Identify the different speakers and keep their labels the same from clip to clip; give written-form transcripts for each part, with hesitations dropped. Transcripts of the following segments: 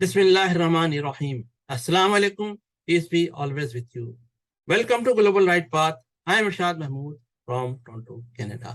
Speaker 1: Bismillahirrahmanirrahim. Assalamu alaikum. Peace be always with you. Welcome to Global Right Path. I am Irshad Mahmood from Toronto, Canada.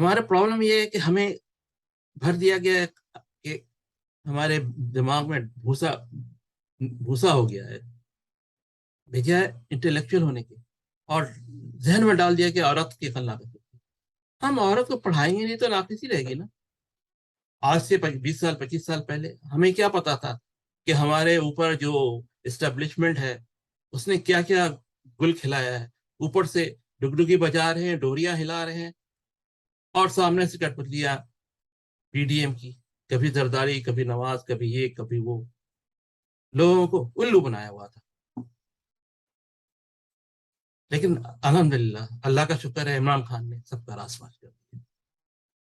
Speaker 1: ہمارا problem یہ ہے کہ ہمیں بھر دیا گیا ہے کہ ہمارے دماغ میں بھوسا بھوسا ہو گیا ہے بجائے انٹلیکچوئل ہونے کے، اور ذہن میں ڈال دیا کہ عورت کی خلاقت ہے۔ ہم عورت کو پڑھائیں گے نہیں تو ناقص ہی رہے گی نا۔ آج سے 20 سال 25 سال پہلے ہمیں کیا پتا تھا کہ ہمارے اوپر جو اسٹیبلشمنٹ ہے اس نے کیا کیا گل کھلایا ہے، اوپر سے ڈگڈگی بجا رہے ہیں، ڈوریاں ہلا رہے ہیں، اور سامنے سے کٹپتلیاں پی ڈی ایم کی، کبھی زرداری، کبھی نواز، کبھی یہ کبھی وہ، لوگوں کو الو بنایا ہوا تھا۔ لیکن الحمدللہ اللہ کا شکر ہے عمران خان نے سب کا راس پاس کر دیا۔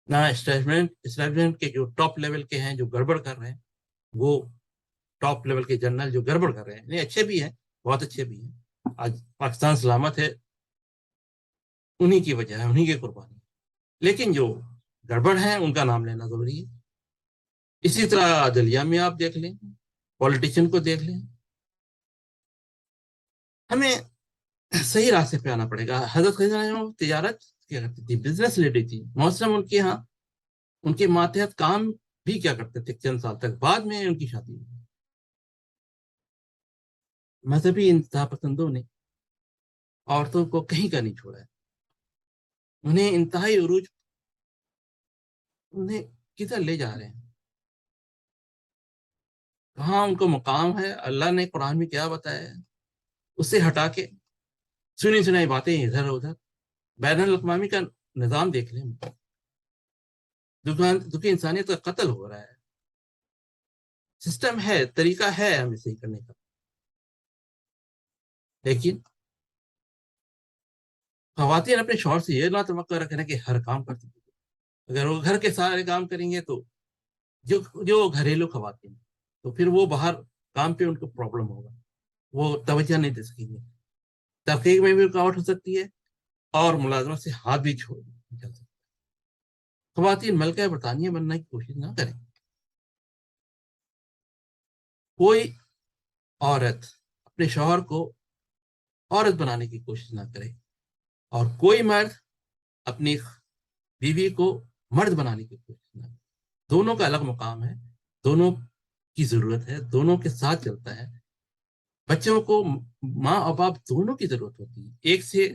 Speaker 1: نہ اسٹیبلشمنٹ کے جو ٹاپ لیول کے ہیں جو گڑبڑ کر رہے ہیں، وہ ٹاپ لیول کے جنرل جو گڑبڑ کر رہے ہیں، نہیں اچھے بھی ہیں، بہت اچھے بھی ہیں، آج پاکستان سلامت ہے انہی کی وجہ ہے، انہی کی قربانی۔ لیکن جو گڑبڑ ہیں ان کا نام لینا ضروری ہے۔ اسی طرح عدلیہ میں آپ دیکھ لیں، پولیٹیشین کو دیکھ لیں، ہمیں صحیح راستے پہ آنا پڑے گا۔ حضرت خدیجہ تجارت کیا کرتی تھی، بزنس لیڈی تھی، موسم ان کے ہاں ان کے ماتحت کام بھی کیا کرتے تھے چند سال تک، بعد میں ان کی شادی ہوئی۔ مذہبی انتہا پسندوں نے عورتوں کو کہیں کا نہیں چھوڑا ہے، انہیں انتہائی عروج، انہیں کدھر لے جا رہے ہیں، کہاں ان کو مقام ہے، اللہ نے قرآن میں کیا بتایا ہے، اس سے ہٹا کے سنی سنائی باتیں ادھر ادھر۔ بین الاقوامی کا نظام دیکھ لیں، دکھی انسانیت کا قتل ہو رہا ہے، سسٹم ہے، طریقہ ہے ہمیں صحیح کرنے کا، لیکن خواتین اپنے شوہر سے یہ نہ توقع رکھنا کہ ہر کام کرتی ہیں۔ اگر وہ گھر کے سارے کام کریں گے تو جو گھریلو خواتین، تو پھر وہ باہر کام پہ ان کو پرابلم ہوگا، وہ توجہ نہیں دے سکیں گے، تحقیق میں بھی رکاوٹ ہو سکتی ہے، اور ملازمت سے ہاتھ بھی چھوڑ جا سکتا ہے۔ خواتین ملکہ برطانیہ بننے کی کوشش نہ کریں۔ کوئی عورت اپنے شوہر کو عورت بنانے کی کوشش نہ کرے، اور کوئی مرد اپنی بیوی کو مرد بنانے کی کوشش نہ کرے۔ دونوں کا الگ مقام ہے، دونوں کی ضرورت ہے، دونوں کے ساتھ چلتا ہے۔ بچوں کو ماں اور باپ دونوں کی ضرورت ہوتی ہے، ایک سے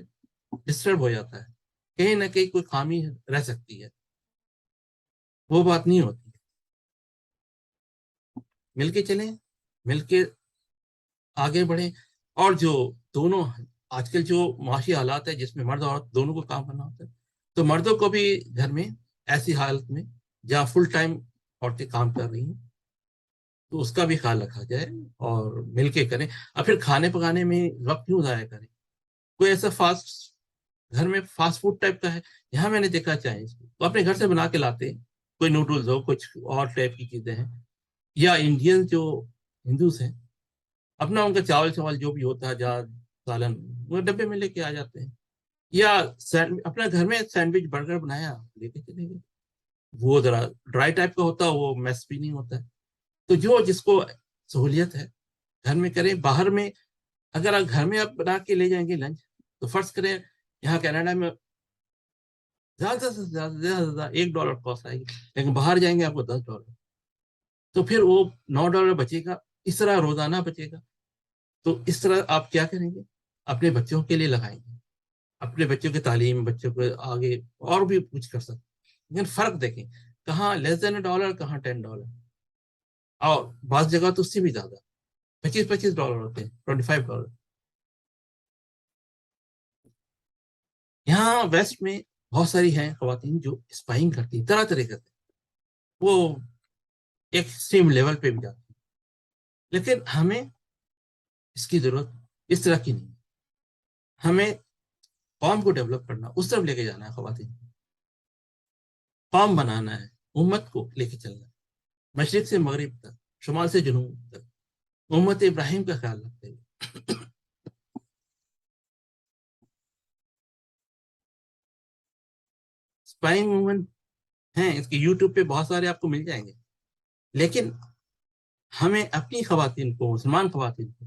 Speaker 1: ڈسٹرب ہو جاتا ہے، کہیں نہ کہیں کوئی خامی رہ سکتی ہے، وہ بات نہیں ہوتی۔ مل کے چلیں، مل کے آگے بڑھیں، اور جو دونوں آج کل جو معاشی حالات ہے جس میں مرد اور عورت دونوں کو کام کرنا ہوتا ہے، تو مردوں کو بھی گھر میں ایسی حالت میں جہاں فل ٹائم عورتیں کام کر رہی ہیں تو اس کا بھی خیال رکھا جائے، اور مل کے کریں۔ اور پھر کھانے پکانے میں وقت کیوں ضائع کریں؟ کوئی ایسا گھر میں فاسٹ فوڈ ٹائپ کا ہے، یہاں میں نے دیکھا چاہے اس کو تو اپنے گھر سے بنا کے لاتے ہیں، کوئی نوڈلز ہو، کچھ اور ٹائپ کی چیزیں ہیں، یا انڈین جو ہندوز ہیں اپنا ان کا چاول جو بھی ہوتا ہے، جہاز سالن، وہ ڈبے میں لے کے آ جاتے ہیں، یا اپنا گھر میں سینڈوچ برگر بنایا لے کے چلے گئے، وہ ذرا ڈرائی ٹائپ کا ہوتا ہے، وہ میس بھی نہیں ہوتا ہے۔ تو جو جس کو سہولیت ہے گھر میں کریں۔ باہر میں اگر آپ گھر میں آپ بنا کے لے جائیں گے لنچ، تو فرض کریں یہاں کینیڈا میں زیادہ سے زیادہ $1 کاسٹ آئے گی، لیکن باہر جائیں گے آپ کو $10، تو پھر وہ $9 بچے گا، اس طرح روزانہ بچے گا۔ تو اس طرح آپ کیا کریں گے؟ اپنے بچوں کے لیے لگائیں گے، اپنے بچوں کی تعلیم، بچوں کو آگے اور بھی کچھ کر سکتے ہیں۔ لیکن فرق دیکھیں، کہاں $1 کہاں $10، اور بعض جگہ تو اس سے بھی زیادہ، $25 ہوتے ہیں، $25۔ یہاں ویسٹ میں بہت ساری ہیں خواتین جو اسپائنگ کرتی ہیں، طرح طرح کرتے ہیں، وہ ایک ایکسٹریم لیول پہ بھی جاتی ہیں، لیکن ہمیں اس کی ضرورت اس طرح کی نہیں۔ ہمیں قوم کو ڈیولپ کرنا، اس طرف لے کے جانا ہے، خواتین قوم بنانا ہے، امت کو لے کے چلنا ہے، مشرق سے مغرب تک، شمال سے جنوب تک، امت ابراہیم کا خیال رکھتے ہوئے۔ اسپائنگ موومنٹ ہیں، اس کے یوٹیوب پہ بہت سارے آپ کو مل جائیں گے، لیکن ہمیں اپنی خواتین کو، مسلمان خواتین کو،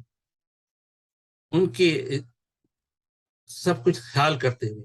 Speaker 1: ان کے سب کچھ خیال کرتے ہوئے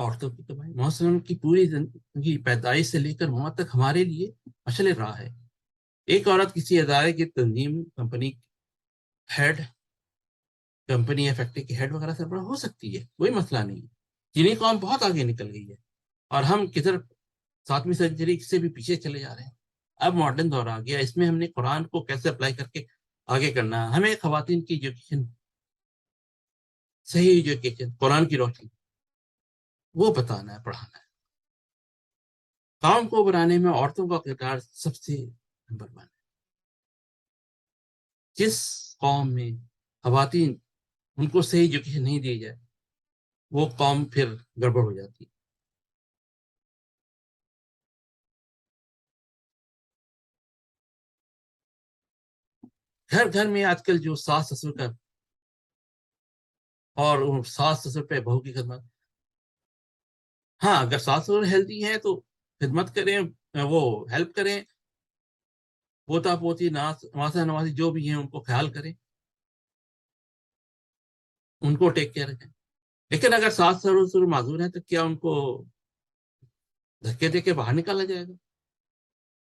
Speaker 1: عورتوں کی کمائی محمد صلی اللہ علیہ وسلم کی پوری زندگی پیدائش سے لے کر موت تک ہمارے لیے مشعل راہ ہے. ایک عورت کسی ادارے کی تنظیم، کمپنی ہیڈ، کمپنی یا فیکٹری کی ہیڈ وغیرہ سربراہ ہو سکتی ہے، کوئی مسئلہ نہیں ہے. چینی قوم بہت آگے نکل گئی ہے اور ہم کدھر 7ویں سنچری سے بھی پیچھے چلے جا رہے ہیں. اب ماڈرن دور آ گیا، اس میں ہم نے قرآن کو کیسے اپلائی کر کے آگے کرنا ہے. ہمیں خواتین کی ایجوکیشن، صحیح ایجوکیشن قرآن کی روشنی، وہ بتانا ہے، پڑھانا ہے. قوم کو بنانے میں عورتوں کا کردار سب سے نمبر 1 ہے. جس قوم میں خواتین ان کو صحیح ایجوکیشن نہیں دی جائے، وہ قوم پھر گڑبڑ ہو جاتی ہے. گھر گھر میں آج کل جو ساس سسر کا، اور ساس سسر پہ بہو کی خدمت. ہاں، اگر ساس سسر ہیلدی ہیں تو خدمت کریں، وہ ہیلپ کریں، پوتا پوتی نواسا نواسی جو بھی ہیں ان کو خیال کریں، ان کو ٹیک کیئر کریں. لیکن اگر ساس سسر معذور ہیں تو کیا ان کو دھکے دے کے باہر نکالا جائے گا؟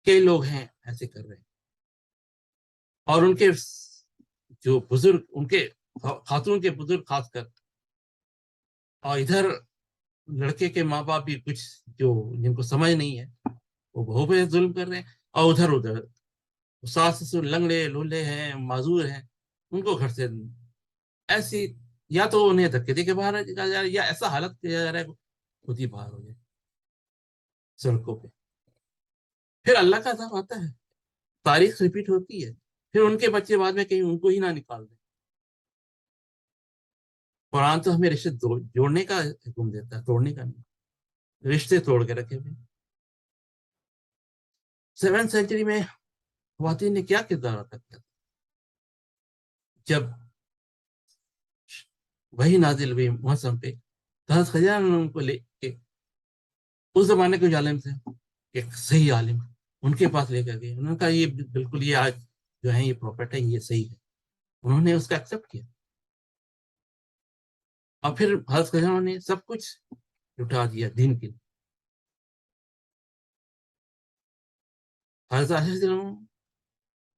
Speaker 1: کئی لوگ ہیں ایسے کر رہے ہیں. اور ان کے جو بزرگ، ان کے خاتون کے بزرگ خاص کر، اور ادھر لڑکے کے ماں باپ بھی کچھ جو جن کو سمجھ نہیں ہے، وہ بہو پہ ظلم کر رہے ہیں. اور ادھر ادھر ساس سسر لنگڑے لولے ہیں، معذور ہیں، ان کو گھر سے ایسی، یا تو انہیں دھکے دے کے باہر نکالا جا رہا ہے، یا ایسا حالت کیا جا رہا ہے خود ہی باہر ہو جائے سڑکوں پہ. پھر اللہ کا عذاب آتا ہے، تاریخ ریپیٹ ہوتی ہے. پھر ان کے بچے بعد میں کہیں ان کو ہی نہ نکال دیں. قرآن تو ہمیں رشتے جوڑنے کا حکم دیتا ہے، توڑنے کا نہیں. رشتے توڑ کے رکھے ہوئے. 7ویں سنچری میں خواتین نے کیا کردار ادا کیا تھا؟ جب وہی نازل ہوئی موسم پہ، حضرت خدیجہ نے ان کو لے کے، اس زمانے کے جو عالم تھے، ایک صحیح عالم، ان کے پاس لے کر گئے. انہوں نے کہا یہ بالکل، یہ آج جو ہے یہ پروفیٹ ہے، یہ صحیح ہے. انہوں نے اس کا ایکسیپٹ کیا، اور پھر حضرت خدیجہ نے سب کچھ لٹا دیا دین کے لیے. حضرت عائشہ رضی اللہ عنہ،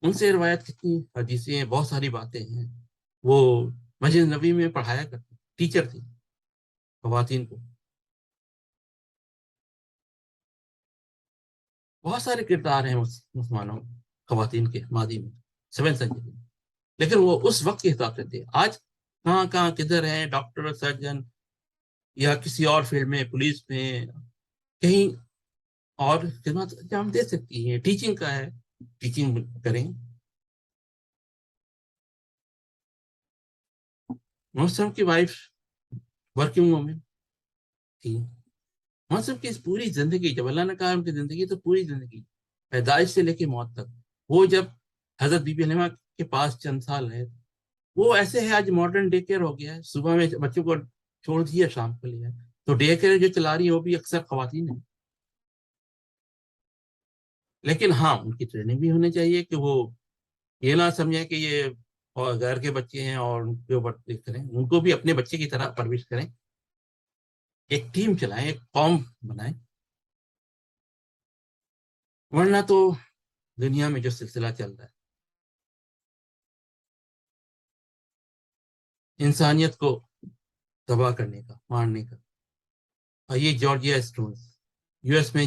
Speaker 1: ان سے روایت کتنی حدیثیں ہیں، بہت ساری باتیں ہیں. وہ مسجد نبی میں پڑھایا کرتی، ٹیچر تھی خواتین کو. بہت سارے کردار ہیں مسلمانوں، خواتین کے ماضی میں 7ویں سنچری میں. لیکن وہ اس وقت کے حساب سے تھے. آج کہاں کہاں کدھر ہیں ڈاکٹر، سرجن، یا کسی اور فیلڈ میں، پولیس میں، کہیں اور خدمات انجام دے سکتی ہیں. ٹیچنگ کا ہے، ٹیچنگ کریں. محسن کی وائف ورکنگ وومن تھی. محسن کی اس پوری زندگی، جب اللہ نے کہا ان کی زندگی، تو پوری زندگی پیدائش سے لے کے موت تک. وہ جب حضرت بی بی حلیمہ کے پاس چند سال ہے، وہ ایسے ہے، آج ماڈرن ڈے کیئر ہو گیا ہے، صبح میں بچوں کو چھوڑ دیا، شام کو لیا. تو ڈے کیئر جو چلا رہی ہے وہ بھی اکثر خواتین ہیں. لیکن ہاں، ان کی ٹریننگ بھی ہونی چاہیے کہ وہ یہ نہ سمجھیں کہ یہ غیر کے بچے ہیں اور ان کے اوپر کریں. ان کو بھی اپنے بچے کی طرح پرورش کریں، ایک ٹیم چلائیں، ایک قوم بنائیں. ورنہ تو دنیا میں جو سلسلہ چل رہا ہے، انسانیت کو تباہ کرنے کا، مارنے کا. اور یہ جارجیا اسٹونز، یو ایس میں،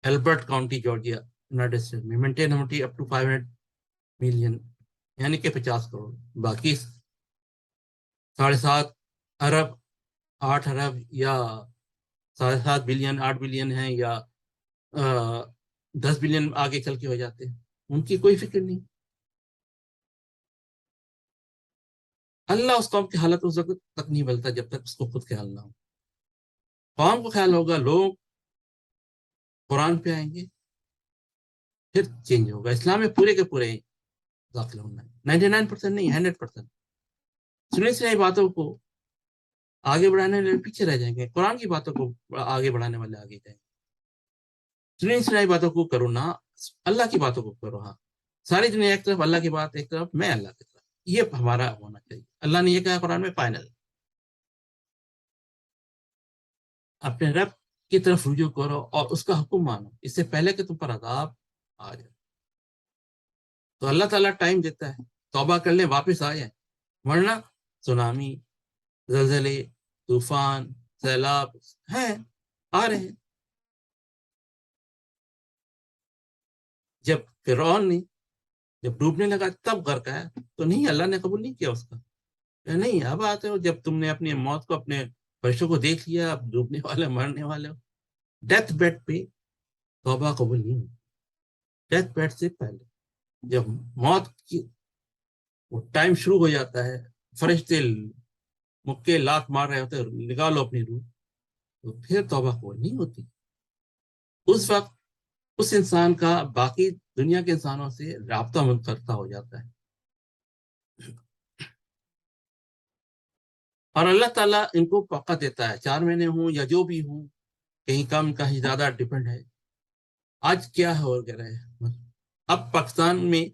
Speaker 1: Albert county Georgia, United state میں، مینٹین ہوتی اپ ٹو 500 ملین، یعنی کہ 50 کروڑ. باقی 7.5 ارب، 8 ارب، یا 7.5 بلین، 8 بلین ہیں، یا 10 بلین آگے چل کے ہو جاتے ہیں. ان کی کوئی فکر نہیں. اللہ اس قوم کی حالت اس وقت تک نہیں بدلتا جب تک اس کو خود خیال نہ ہو. قوم کو خیال ہوگا، لوگ قرآن پہ آئیں گے، پھر چینج ہوگا. اسلام میں پورے کے پورے داخل ہونا ہے، 99% نہیں، 100%. سنی سنائی باتوں کو آگے بڑھانے والے پیچھے رہ جائیں گے، قرآن کی باتوں کو آگے بڑھانے والے آگے جائیں گے. سنی سنائی باتوں کو کرو نہ، اللہ کی باتوں کو کرو. ہاں، ساری دنیا ایک طرف، اللہ کی بات ایک طرف، میں اللہ کی طرف. یہ ہمارا ہونا چاہیے. اللہ نے یہ کہا قرآن میں، فائنل. اپنے رب کی طرف رجوع کرو اور اس کا حکم مانو، اس سے پہلے کہ تم پر عذاب آ جائے۔ تو اللہ تعالیٰ ٹائم دیتا ہے، توبہ کر لیں واپس آ جائیں، ورنہ سونامی، زلزلے، طوفان، سیلاب ہیں، آ رہے ہیں۔ جب فرعون نے جب ڈوبنے لگا تب غرق آیا، تو نہیں، اللہ نے قبول نہیں کیا اس کا، نہیں اب آتے ہو جب تم نے اپنی موت کو، اپنے فرشتوں کو دیکھ لیا، اب ڈوبنے والے، مرنے والے ہو، ڈیتھ بیڈ پہ توبہ قبول نہیں ہوئی۔ ڈیتھ بیڈ سے پہلے جب موت کی وہ ٹائم شروع ہو جاتا ہے، فرشتے مکے لات مار رہے ہوتے، نکالو اپنی روح، تو پھر توبہ قبول نہیں ہوتی۔ اس وقت اس انسان کا باقی دنیا کے انسانوں سے رابطہ منقطع ہو جاتا ہے، اور اللہ تعالیٰ ان کو موقع دیتا ہے، 4 مہینے ہوں یا جو بھی ہوں، کہیں کم کہیں زیادہ ڈیپینڈ ہے۔ آج کیا ہو رہا ہے، اب پاکستان میں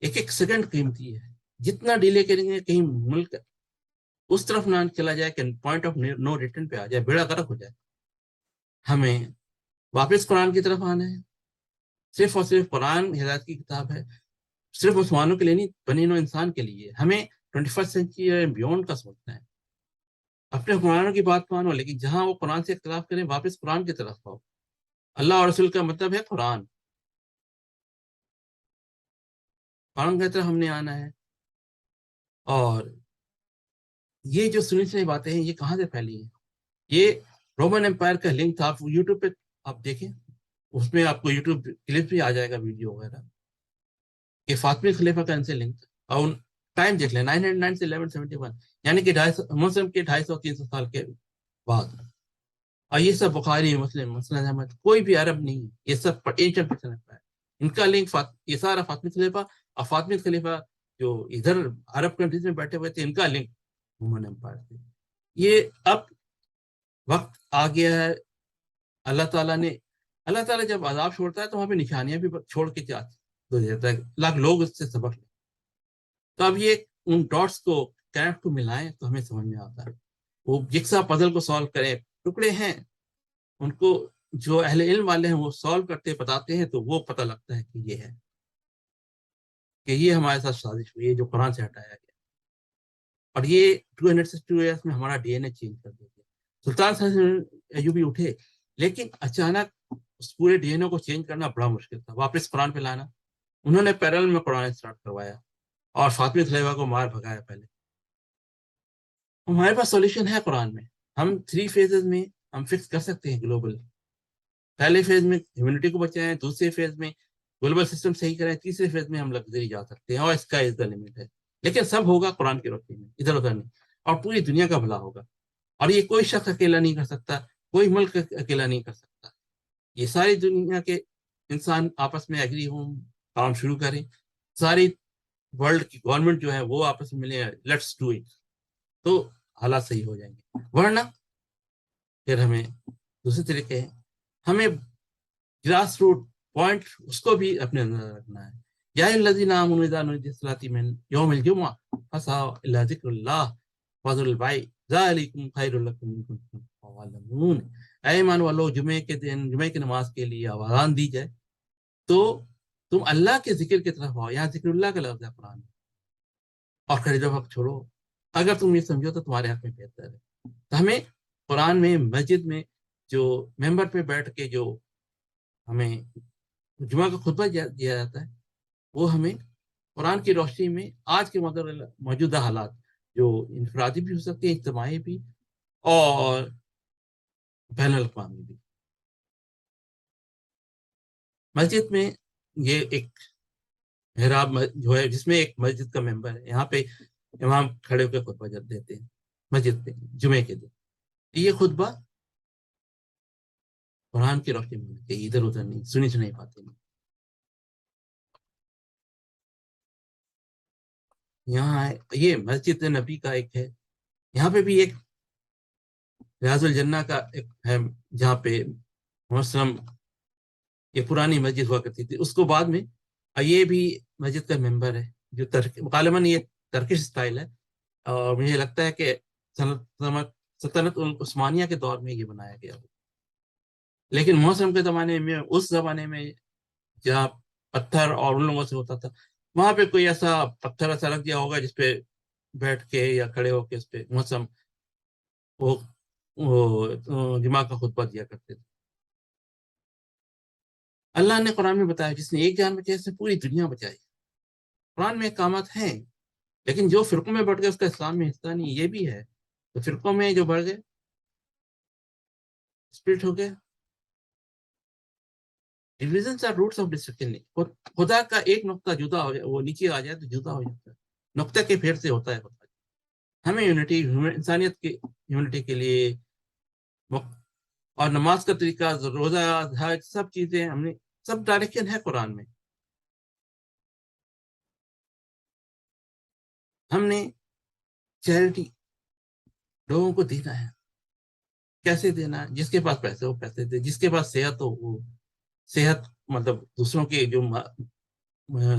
Speaker 1: ایک ایک سیکنڈ قیمتی ہے، جتنا ڈیلے کریں گے کہیں ملک اس طرف نہ چلا جائے کہ پوائنٹ آف نو ریٹرن پہ آ جائے، بیڑا غرق ہو جائے۔ ہمیں واپس قرآن کی طرف آنا ہے، صرف اور صرف قرآن ہدایت کی کتاب ہے، صرف مسلمانوں کے لیے نہیں، بنی نوع انسان کے لیے۔ ہمیں 21 سینچری بیونڈ کا سوچنا ہے، اپنے حکمرانوں کی بات مانو، لیکن جہاں وہ قرآن سے اختلاف کریں واپس قرآن کی طرف آؤ۔ اللہ اور رسول کا مطلب ہے قرآن، قرآن کی طرف ہم نے آنا ہے۔ اور یہ جو سنی سنی باتیں ہیں، یہ کہاں سے پھیلی ہیں؟ یہ رومن امپائر کا لنک تھا، آپ یوٹیوب پہ آپ دیکھیں، اس میں آپ کو یوٹیوب کلپ بھی آ جائے گا، ویڈیو وغیرہ، کہ فاطمی خلیفہ کا ان سے لنک، اور ٹائم دیکھ لیں 909 سے 1171، یعنی کہ 250 کے 250-300 سال کے بعد۔ اور یہ سب بخاری، مسلم، مسند احمد، کوئی بھی عرب نہیں، یہ سب ایشین پرسن ہے، ان کا لنک یہ سارا فاطمی خلیفہ، اور فاطمی خلیفہ جو ادھر عرب کنٹریز میں بیٹھے ہوئے تھے، ان کا لنک رومن امپائر سے۔ یہ اب وقت آ گیا ہے، اللہ تعالیٰ جب عذاب چھوڑتا ہے تو وہاں پہ نشانیاں بھی چھوڑ کے دے دیتا ہے، لاکھ لوگ اس سے سبق لیں۔ تو اب یہ ان ڈاٹس کو، کنیکٹ کو ملائیں تو ہمیں سمجھ میں آتا ہے، وہ جکسا پزل کو سالو کریں، ٹکڑے ہیں ان کو جو اہل علم والے ہیں وہ سالو کرتے بتاتے ہیں، تو وہ پتہ لگتا ہے کہ یہ ہے، کہ یہ ہمارے ساتھ سازش ہوئی ہے جو قرآن سے ہٹایا گیا، اور یہ 262 ایئرس میں ہمارا ڈی این اے چینج کر دیتے۔ سلطان صاحب ایوبی اٹھے، لیکن اچانک اس پورے ڈی این اے کو چینج کرنا بڑا مشکل تھا، واپس قرآن پہ لانا۔ انہوں نے پیرل میں قرآن اسٹارٹ کروایا اور فاطمی خلیفہ کو مار بھگایا۔ پہلے ہمارے پاس سولوشن ہے قرآن میں، ہم 3 فیزز میں ہم فکس کر سکتے ہیں گلوبل۔ پہلے فیز میں ہیومینٹی کو بچائیں، دوسرے فیز میں گلوبل سسٹم صحیح کریں، تیسرے فیز میں ہم لگزری جا سکتے ہیں، اور اس کا از دا لمٹ ہے، لیکن سب ہوگا قرآن کی روشنی میں، ادھر ادھر نہیں، اور پوری دنیا کا بھلا ہوگا۔ اور یہ کوئی شخص اکیلا نہیں کر سکتا، کوئی ملک اکیلا نہیں کر سکتا، یہ ساری دنیا کے انسان آپس میں ایگری ہوں، کام شروع کریں، ساری ورلڈ کی گورنمنٹ جو ہے وہ آپس میں ملے، لیٹس ڈو اٹ، تو حالات صحیح ہو جائیں گے۔ ورنہ پھر ہمیں دوسرے طریقے ہیں، ہمیں گراس روٹ پوائنٹ اس کو بھی اپنے اندر رکھنا ہے۔ یا الذین آمنوا اذا نودی للصلاۃ من یوم الجمعہ فاسعوا الی ذکر اللہ وذروا البیع ذلکم خیر لکم ان کنتم تعلمون۔ اے ایمان والو، جمعے کے دن جمعے کی نماز کے لیے آواز دی جائے تو تم اللہ کے ذکر کی طرف آؤ، یہاں ذکر اللہ کا لفظ ہے قرآن میں، اور خرید و فروخت چھوڑو، اگر تم یہ سمجھو تو تمہارے حق میں بہتر ہے۔ تو ہمیں قرآن میں، مسجد میں جو ممبر پہ بیٹھ کے جو ہمیں جمعہ کا خطبہ دیا جاتا ہے، وہ ہمیں قرآن کی روشنی میں آج کے موجودہ حالات جو انفرادی بھی ہو سکتے ہیں، اجتماعی بھی اور بین الاقوامی بھی۔ مسجد میں یہ ایک محراب جو ہے، جس میں ایک مسجد کا ممبر ہے، یہاں پہ امام کھڑے ہو کے خطبہ دیتے ہیں مسجد پہ جمعے کے دن۔ یہ خطبہ قرآن کی روشنی میں ہوتی ہے، ادھر ادھر نہیں، سنی سنائی باتیں نہیں۔ یہاں یہ مسجد نبی کا ایک ہے، یہاں پہ بھی ایک ریاض الجنہ کا ایک ہے، جہاں پہ مسلم یہ پرانی مسجد ہوا کرتی تھی، اس کو بعد میں یہ بھی مسجد کا ممبر ہے، جو غالباً یہ ترکش اسٹائل ہے، اور مجھے لگتا ہے کہ سلطنت عثمانیہ کے دور میں یہ بنایا گیا ہو. لیکن موسم کے زمانے میں، اس زمانے میں جہاں پتھر اور ان لوگوں سے ہوتا تھا، وہاں پہ کوئی ایسا پتھر ایسا رکھ دیا ہوگا جس پہ بیٹھ کے یا کھڑے ہو کے اس پہ موسم وہ دماغ کا خطبہ دیا کرتے تھے. اللہ نے قرآن میں بتایا جس نے ایک جان بچائی اس نے پوری دنیا بچائی. قرآن میں احکامات ہیں، لیکن جو فرقوں میں بڑھ گئے اس کا اسلام میں حصہ نہیں. یہ بھی ہے تو فرقوں میں جو بڑھ گئے اسپرٹ ہو گئے. Divisions are roots of destruction. خدا کا ایک نقطہ جدا ہو جائے، وہ نیچے آ جائے تو جدا ہو جاتا ہے. نقطہ کے پھیر سے ہوتا ہے خدا. ہمیں یونٹی، انسانیت کی یونٹی کے لیے اور نماز کا طریقہ، روزہ، حج، سب چیزیں ہم نے، سب ڈائریکشن ہے قرآن میں. ہم نے چیریٹی لوگوں کو دینا ہے. کیسے دینا ہے؟ جس کے پاس پیسے ہو پیسے دے، جس کے پاس صحت ہو وہ صحت، مطلب دوسروں کی جو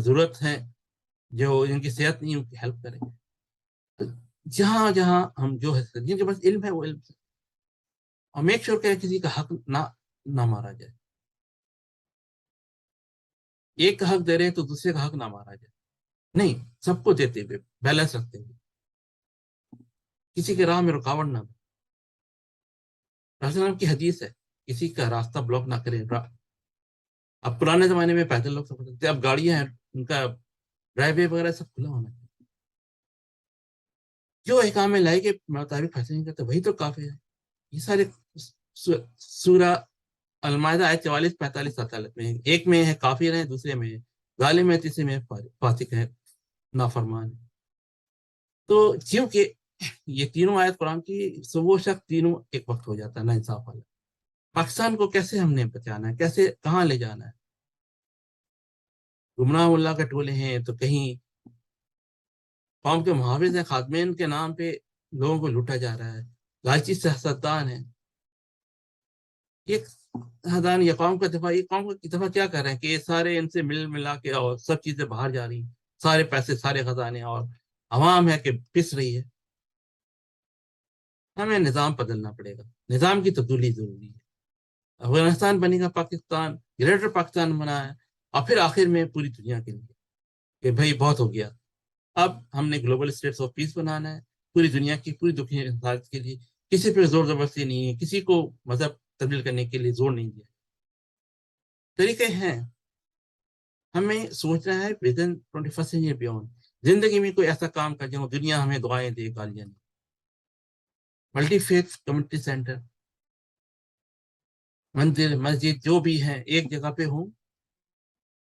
Speaker 1: ضرورت ہے، جو جن کی صحت نہیں ان کی ہیلپ کریں. جہاں جہاں ہم جو ہے، جن کے پاس علم ہے وہ علم سے، اور میک شور کہ کسی کا حق نہ مارا جائے. ایک کا حق دے رہے ہیں تو دوسرے کا حق نہ مارا جائے. نہیں، سب کو دیتے ہوئے، بیلنس رکھتے ہوئے، کسی کے راہ میں رکاوٹ نہ ہو. رسول اللہ کی حدیث ہے کسی کا راستہ بلاک نہ کرے. اب پرانے زمانے میں پیدل لوگ سفر کرتے تھے، اب گاڑیاں ہیں، ان کا ڈرائیو وے وغیرہ سب کھلا ہونا چاہیے. جو احکام میں لائے کے مطابق فیصلے نہیں کرتے وہی تو کافی ہے. یہ سارے سورہ المائدہ آیت 44، 45، 47 میں، ایک میں ہے کافر ہیں، دوسرے میں ظالم ہے، تیسرے میں فاسق ہے، نافرمان ہے. تو کیونکہ یہ تینوں آیت قرآن کی، سو وہ شخص تینوں ایک وقت ہو جاتا ہے نا انصاف والا. پاکستان کو کیسے ہم نے بچانا ہے، کیسے کہاں لے جانا ہے؟ گمراہ اللہ کے ٹولے ہیں تو کہیں قوم کے محافظ ہیں، خادمین کے نام پہ لوگوں کو لوٹا جا رہا ہے. لالچی سیاستدان ہے. یہ حدان، یہ قوم کا دفاع، یہ قوم کا دفاع کیا کر رہے ہیں کہ یہ سارے ان سے مل ملا کے اور سب چیزیں باہر جا رہی ہیں، سارے پیسے، سارے خزانے، اور عوام ہے کہ پس رہی ہے. ہمیں نظام بدلنا پڑے گا، نظام کی تبدیلی ضروری ہے. افغانستان بنے گا پاکستان، گریٹر پاکستان بنا ہے، اور پھر آخر میں پوری دنیا کے لیے کہ بھائی بہت ہو گیا. اب ہم نے گلوبل اسٹیٹس آف پیس بنانا ہے پوری دنیا کی، پوری دنیا انسانیت کے لیے. کسی پہ زور زبردستی نہیں ہے، کسی کو مذہب تبدیل کرنے کے لیے زور نہیں دیا. طریقے ہیں. ہمیں سوچنا ہے ودن 21 سینچری بیونڈ. زندگی میں کوئی ایسا کام کر جائے دنیا ہمیں دعائیں دے، گالیاں نہیں. ملٹی فیتھ کمیونٹی سینٹر، مندر، مسجد جو بھی ہیں ایک جگہ پہ ہوں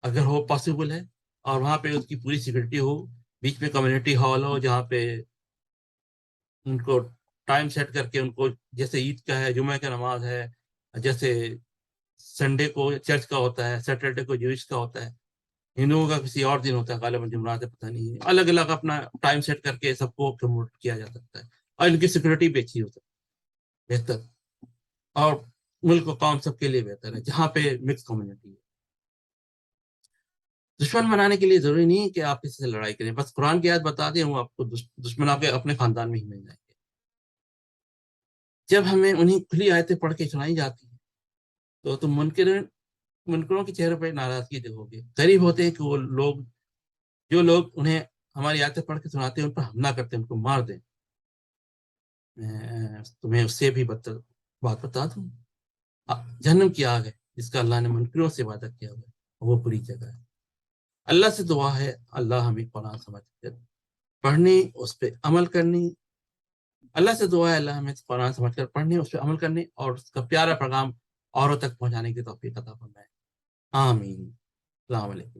Speaker 1: اگر ہو پاسبل ہے، اور وہاں پہ اس کی پوری سیکورٹی ہو. بیچ میں کمیونٹی ہال ہو جہاں پہ ان کو ٹائم سیٹ کر کے، ان کو جیسے عید کا ہے، جمعہ کا نماز ہے، جیسے سنڈے کو چرچ کا ہوتا ہے، سیٹرڈے کو جوئش کا ہوتا ہے، ہندوؤں کا کسی اور دن ہوتا ہے، غالباً جمعرات ہے، پتہ نہیں ہے. الگ الگ اپنا ٹائم سیٹ کر کے سب کو پروموٹ کیا جا سکتا ہے، اور ان کی سیکورٹی بھی اچھی ہو سکتی ہے، بہتر، اور ملک و قوم سب کے لیے بہتر ہے جہاں پہ مکس کمیونٹی ہے. دشمن بنانے کے لیے ضروری نہیں ہے کہ آپ کسی سے لڑائی کریں، بس قرآن کی آیت بتا دیں وہ آپ کو دشمن آپ کے اپنے خاندان میں ہی مل جائیں گے. جب ہمیں انہیں کھلی آیتیں پڑھ کے سنائی جاتی ہیں تو تم منکروں کے چہرے پہ ناراضگی دیکھو گے. قریب ہوتے ہیں کہ وہ لوگ، جو لوگ انہیں ہماری آیتیں پڑھ کے سناتے ہیں ان پر حملہ کرتے ہیں، ان کو مار دیں. میں تمہیں اس سے بھی بدتر بات بتا دوں، جہنم کی آگ ہے جس کا اللہ نے منکروں سے وعدہ کیا ہوا ہے، وہ بری جگہ ہے. اللہ سے دعا ہے اللہ ہمیں قرآن سمجھ کر پڑھنے، اس پہ عمل کرنی. اللہ سے دعا ہے اللہ ہمیں قرآن سمجھ کر پڑھنے، اس پہ عمل کرنے، اور اس کا پیارا پیغام اوروں تک پہنچانے کی توفیق عطا فرمائے. آمین. السلام علیکم.